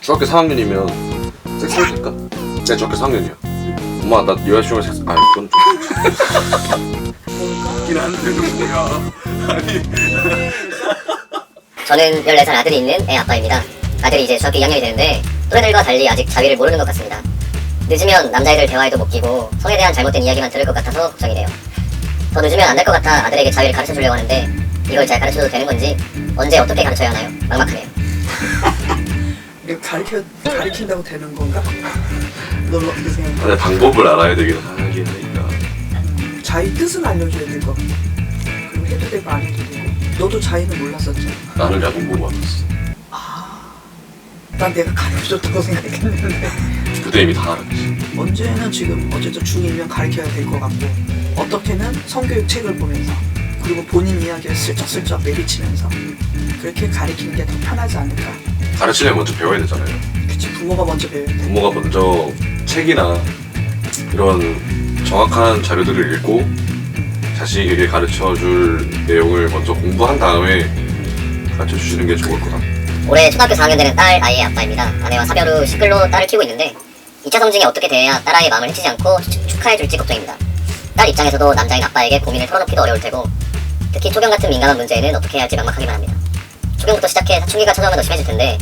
중학교 4학년이면 섹스해도 될까? 내가 중학교 4학년이야. 엄마 나 여자친구랑 섹스. 아 이건 좀. 웃긴 한데 뭐야? 아니. 저는 14살 아들이 있는 애 아빠입니다. 아들이 이제 중학교 2학년이 되는데 또래들과 달리 아직 자위를 모르는 것 같습니다. 늦으면 남자애들 대화에도 못 끼고 성에 대한 잘못된 이야기만 들을 것 같아서 걱정이 돼요. 더 늦으면 안 될 것 같아 아들에게 자위를 가르쳐주려고 하는데 이걸 잘 가르쳐도 되는 건지 언제 어떻게 가르쳐야 하나요? 막막하네요. 이거 가르친다고 되는 건가? 넌 어떻게 생각해? 아니, 방법을 알아야 되긴 하긴 하니까. 자의 뜻은 알려줘야 될 것 같아. 그리고 해도 되고 안 해도 되고. 너도 자의는 몰랐었잖아. 나는 야동 보고 왔었어. 난 내가 가르쳐줬다고 생각했는데. 그때 이미 다 알았지. 언제는 지금 어쨌든 중1면 가르쳐야 될 것 같고 어떻게는 성교육 책을 보면서 그리고 본인 이야기를 슬쩍슬쩍 내비치면서 그렇게 가르치는 게 더 편하지 않을까. 가르치려면 먼저 배워야 되잖아요. 그치, 부모가 먼저 배워야 돼. 부모가 먼저 책이나 이런 정확한 자료들을 읽고 자식에게 가르쳐줄 내용을 먼저 공부한 다음에 가르쳐주시는 게 좋을 것 같아요. 올해 초등학교 4학년 되는 딸 아이의 아빠입니다. 아내와 사별 후 시끌로 딸을 키우고 있는데 2차 성징에 어떻게 대해야 딸아이의 마음을 해치지 않고 축하해줄지 걱정입니다. 딸 입장에서도 남자인 아빠에게 고민을 털어놓기도 어려울 테고 특히 초경 같은 민감한 문제에는 어떻게 해야 할지 막막하기만 합니다. 초경부터 시작해 사춘기가 찾아오면 더 심해질 텐데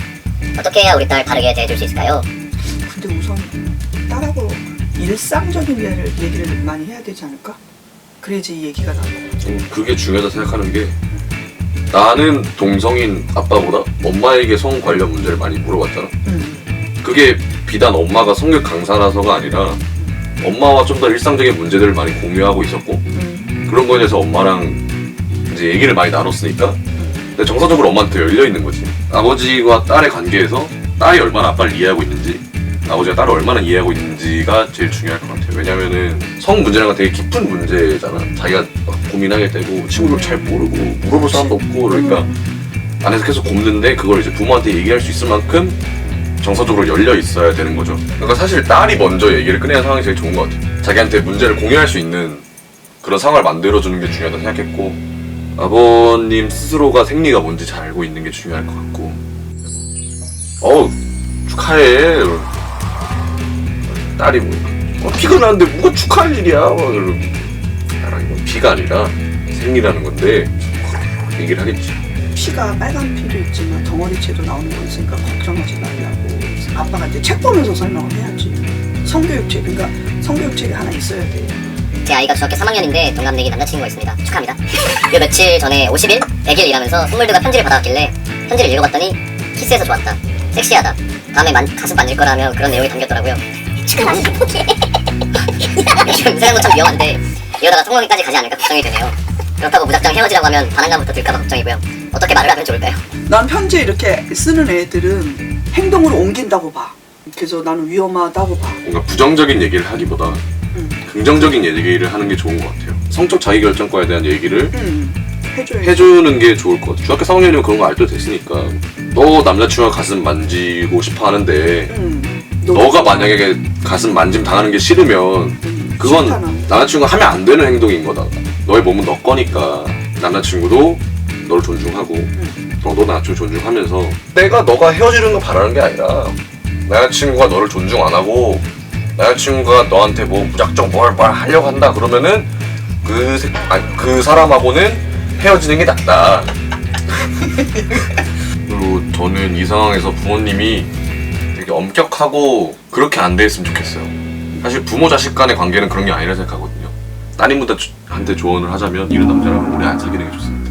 어떻게 해야 우리 딸 바르게 대해줄 수 있을까요? 근데 우선 딸하고 일상적인 얘기를 많이 해야 되지 않을까? 그래야지 이 얘기가 나와. 그게 중요하다 생각하는 게 나는 동성인 아빠보다 엄마에게 성 관련 문제를 많이 물어봤잖아. 그게 비단 엄마가 성격 강사라서가 아니라 엄마와 좀 더 일상적인 문제들을 많이 공유하고 있었고 그런 거에 대해서 엄마랑 이제 얘기를 많이 나눴으니까 근데 정서적으로 엄마한테 열려 있는 거지. 아버지와 딸의 관계에서 딸이 얼마나 아빠를 이해하고 있는지 아버지가 딸을 얼마나 이해하고 있는지가 제일 중요할 것 같아요. 왜냐면은 성 문제랑 되게 깊은 문제잖아. 자기가 막 고민하게 되고 친구를 잘 모르고 물어볼 사람도 없고 그러니까 안에서 계속 곱는데 그걸 이제 부모한테 얘기할 수 있을 만큼 정서적으로 열려 있어야 되는 거죠. 그러니까 사실 딸이 먼저 얘기를 꺼내는 상황이 제일 좋은 것 같아요. 자기한테 문제를 공유할 수 있는 그런 상황을 만들어주는 게 중요하다고 생각했고 아버님 스스로가 생리가 뭔지 잘 알고 있는 게 중요할 것 같고 축하해. 딸이 뭐 피가 나는데 뭐가 축하할 일이야. 나랑 이건 피가 아니라 생리라는 건데 얘기를 하겠지. 피가 빨간 피도 있지만 덩어리채도 나오는 거 있으니까 걱정하지 말라고. 아빠가 이제 책 보면서 설명을 해야지. 성교육책, 그러니까 성교육책이 하나 있어야 돼. 제 아이가 중학교 3학년인데 동갑내기 남자친구가 있습니다. 축하합니다. 그 며칠 전에 50일 100일 일하면서 선물들과 편지를 받아왔길래 편지를 읽어봤더니 키스해서 좋았다, 섹시하다, 다음에 가슴 만질 거라며 그런 내용이 담겼더라고요. 축하합니다. 포기해. 요즘 세상은 참 위험한데 이러다가 성공까지 가지 않을까 걱정이 되네요. 그렇다고 무작정 헤어지라고 하면 반항감부터 들까봐 걱정이고요. 어떻게 말을 하면 좋을까요? 난 편지 이렇게 쓰는 애들은 행동으로 옮긴다고 봐. 그래서 나는 위험하다고 봐. 뭔가 부정적인 얘기를 하기보다 긍정적인 얘기를 하는 게 좋은 것 같아요. 성적 자기결정권에 대한 얘기를 해주는 게 좋을 것 같아요. 중학교 3학년이면 그런 거 알 때 됐으니까 너 남자친구가 가슴 만지고 싶어 하는데 너가 만약에 가슴 만짐 당하는 게 싫으면 그건 싫잖아. 남자친구가 하면 안 되는 행동인 거다. 너의 몸은 너 거니까 남자친구도 너를 존중하고 너도 남자친구 존중하면서 내가 너가 헤어지는 거 바라는 게 아니라 남자친구가 너를 존중 안 하고 남자친구가 너한테 뭐 무작정 뭘 하려고 한다 그러면은 그 사람하고는 헤어지는 게 낫다. 그리고 저는 이 상황에서 부모님이 되게 엄격하고 그렇게 안 됐으면 좋겠어요. 사실 부모 자식 간의 관계는 그런 게 아니라 생각하거든요. 따님한테 조언을 하자면 이런 남자랑 오래 안 사귀는 게 좋습니다.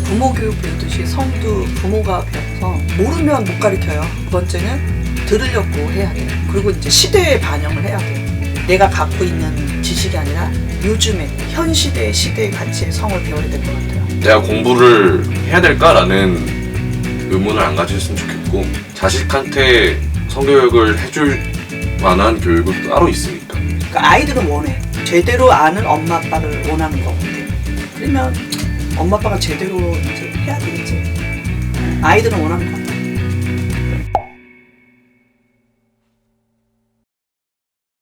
부모 교육 배우듯이 성도 부모가 배워서 모르면 못 가르쳐요. 두 번째는 들으려고 해야 돼요. 그리고 이제 시대에 반영을 해야 돼요. 내가 갖고 있는 지식이 아니라 요즘에 현 시대의 가치의 성을 배워야 될 것 같아요. 내가 공부를 해야 될까라는 의문을 안 가지셨으면 좋겠고 자식한테 성교육을 해줄 만한 교육은 따로 있으니까. 그러니까 아이들은 원해. 제대로 아는 엄마 아빠를 원하는 것 같아. 그러면 엄마 아빠가 제대로 이제 해야 되겠지. 아이들은 원하는 것 같아.